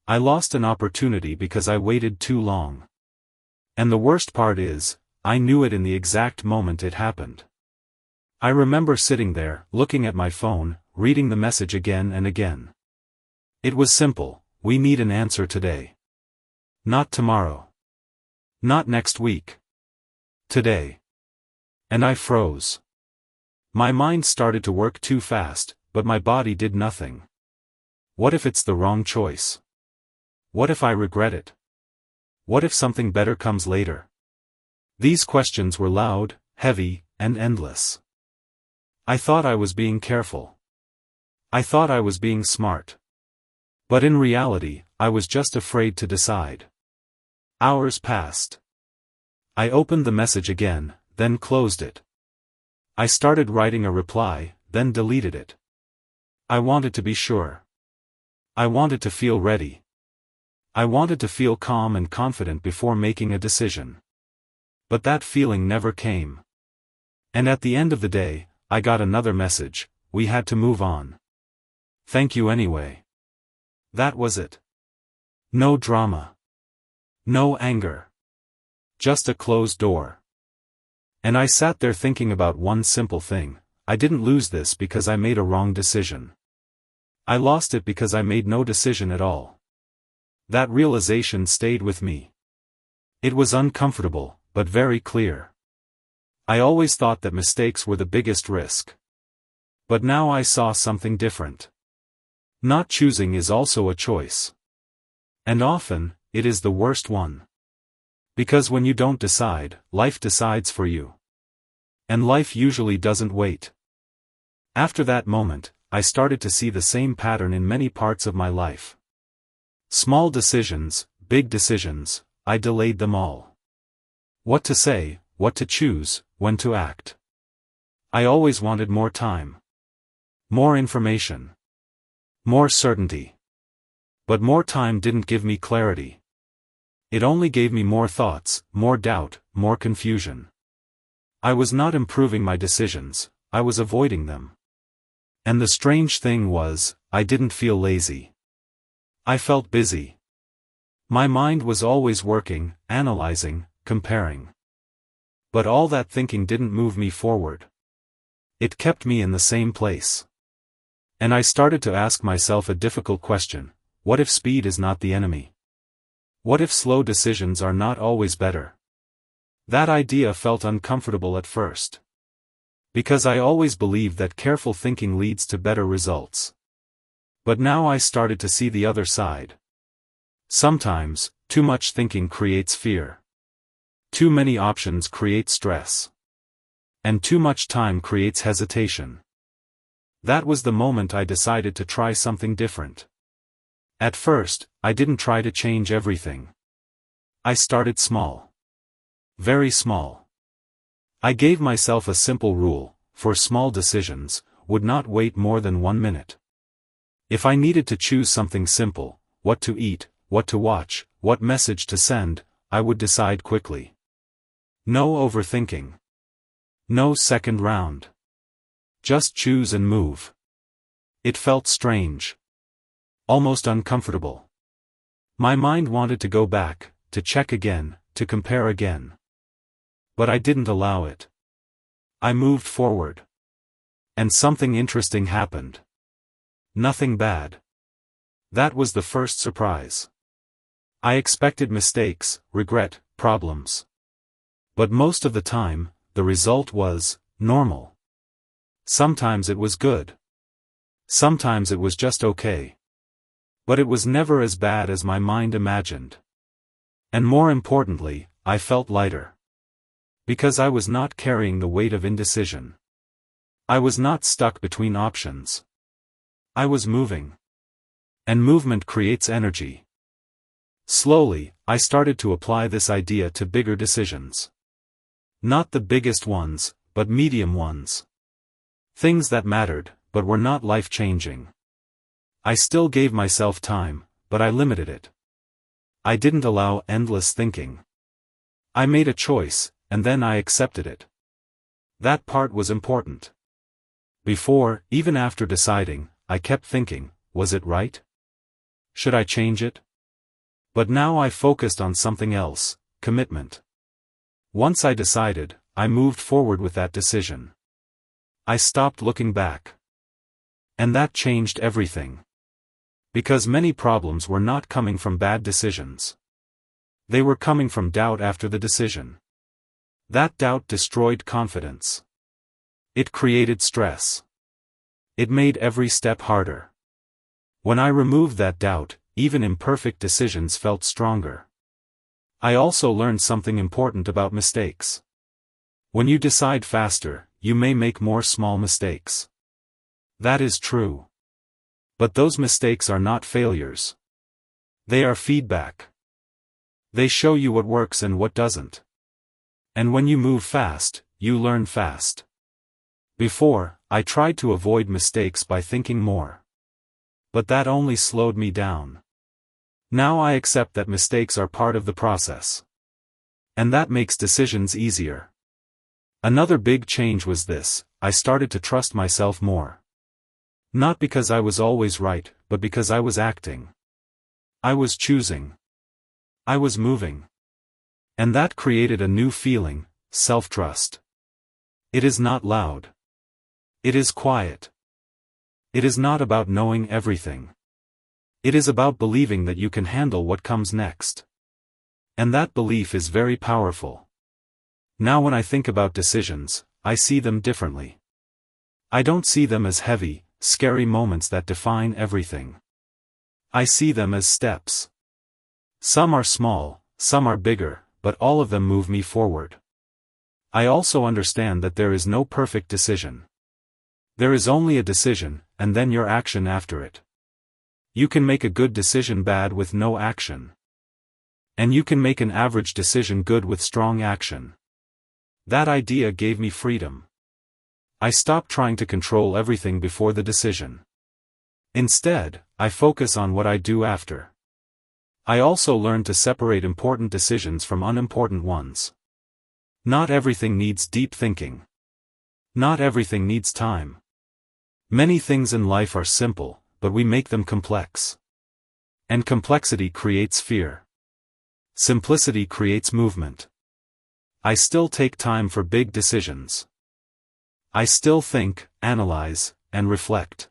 I lost an opportunity because I waited too long. And the worst part is, I knew it in the exact moment it happened. I remember sitting there, looking at my phone, reading the message again and again. It was simple: we need an answer today. Not tomorrow. Not next week. Today. And I froze. My mind started to work too fast, but my body did nothing. What if it's the wrong choice? What if I regret it? What if something better comes later? These questions were loud, heavy, and endless. I thought I was being careful. I thought I was being smart. But in reality, I was just afraid to decide. Hours passed. I opened the message again, then closed it. I started writing a reply, then deleted it. I wanted to be sure. I wanted to feel ready. I wanted to feel calm and confident before making a decision. But that feeling never came. And at the end of the day, I got another message: we had to move on. Thank you anyway. That was it. No drama. No anger. Just a closed door. And I sat there thinking about one simple thing: I didn't lose this because I made a wrong decision. I lost it because I made no decision at all. That realization stayed with me. It was uncomfortable, but very clear. I always thought that mistakes were the biggest risk. But now I saw something different. Not choosing is also a choice. And often, it is the worst one. Because when you don't decide, life decides for you. And life usually doesn't wait. After that moment, I started to see the same pattern in many parts of my life. Small decisions, big decisions, I delayed them all. What to say, what to choose, when to act. I always wanted more time. More information. More certainty. But more time didn't give me clarity. It only gave me more thoughts, more doubt, more confusion. I was not improving my decisions, I was avoiding them. And the strange thing was, I didn't feel lazy. I felt busy. My mind was always working, analyzing, comparing. But all that thinking didn't move me forward. It kept me in the same place. And I started to ask myself a difficult question: what if speed is not the enemy? What if slow decisions are not always better? That idea felt uncomfortable at first. Because I always believed that careful thinking leads to better results. But now I started to see the other side. Sometimes, too much thinking creates fear. Too many options create stress. And too much time creates hesitation. That was the moment I decided to try something different. At first, I didn't try to change everything. I started small. Very small. I gave myself a simple rule: for small decisions, would not wait more than 1 minute. If I needed to choose something simple, what to eat, what to watch, what message to send, I would decide quickly. No overthinking. No second round. Just choose and move. It felt strange. Almost uncomfortable. My mind wanted to go back, to check again, to compare again. But I didn't allow it. I moved forward. And something interesting happened. Nothing bad. That was the first surprise. I expected mistakes, regret, problems. But most of the time, the result was normal. Sometimes it was good. Sometimes it was just okay. But it was never as bad as my mind imagined. And more importantly, I felt lighter. Because I was not carrying the weight of indecision. I was not stuck between options. I was moving. And movement creates energy. Slowly, I started to apply this idea to bigger decisions. Not the biggest ones, but medium ones. Things that mattered, but were not life-changing. I still gave myself time, but I limited it. I didn't allow endless thinking. I made a choice, and then I accepted it. That part was important. Before, even after deciding, I kept thinking, was it right? Should I change it? But now I focused on something else: commitment. Once I decided, I moved forward with that decision. I stopped looking back. And that changed everything. Because many problems were not coming from bad decisions. They were coming from doubt after the decision. That doubt destroyed confidence. It created stress. It made every step harder. When I removed that doubt, even imperfect decisions felt stronger. I also learned something important about mistakes. When you decide faster, you may make more small mistakes. That is true. But those mistakes are not failures. They are feedback. They show you what works and what doesn't. And when you move fast, you learn fast. Before, I tried to avoid mistakes by thinking more. But that only slowed me down. Now I accept that mistakes are part of the process. And that makes decisions easier. Another big change was this: I started to trust myself more. Not because I was always right, but because I was acting. I was choosing. I was moving. And that created a new feeling: self-trust. It is not loud. It is quiet. It is not about knowing everything. It is about believing that you can handle what comes next. And that belief is very powerful. Now when I think about decisions, I see them differently. I don't see them as heavy, scary moments that define everything. I see them as steps. Some are small, some are bigger, but all of them move me forward. I also understand that there is no perfect decision. There is only a decision, and then your action after it. You can make a good decision bad with no action. And you can make an average decision good with strong action. That idea gave me freedom. I stopped trying to control everything before the decision. Instead, I focus on what I do after. I also learned to separate important decisions from unimportant ones. Not everything needs deep thinking. Not everything needs time. Many things in life are simple, but we make them complex. And complexity creates fear. Simplicity creates movement. I still take time for big decisions. I still think, analyze, and reflect.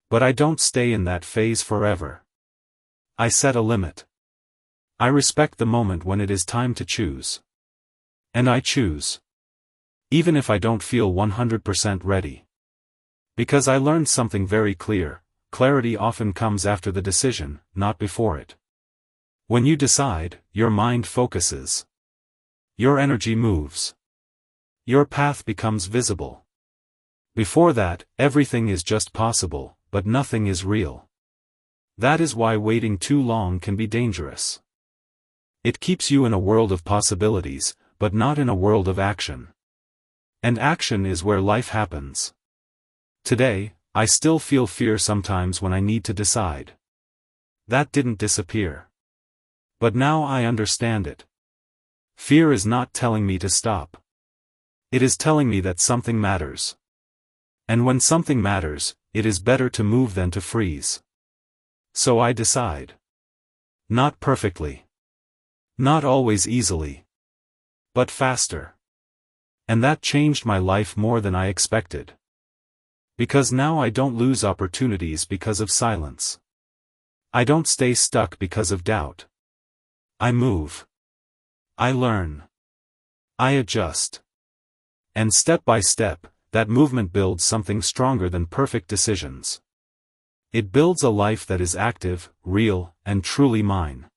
But I don't stay in that phase forever. I set a limit. I respect the moment when it is time to choose. And I choose. Even if I don't feel 100% ready. Because I learned something very clear: clarity often comes after the decision, not before it. When you decide, your mind focuses. Your energy moves. Your path becomes visible. Before that, everything is just possible, but nothing is real. That is why waiting too long can be dangerous. It keeps you in a world of possibilities, but not in a world of action. And action is where life happens. Today, I still feel fear sometimes when I need to decide. That didn't disappear. But now I understand it. Fear is not telling me to stop. It is telling me that something matters. And when something matters, it is better to move than to freeze. So I decide. Not perfectly. Not always easily. But faster. And that changed my life more than I expected. Because now I don't lose opportunities because of silence. I don't stay stuck because of doubt. I move. I learn. I adjust. And step by step, that movement builds something stronger than perfect decisions. It builds a life that is active, real, and truly mine.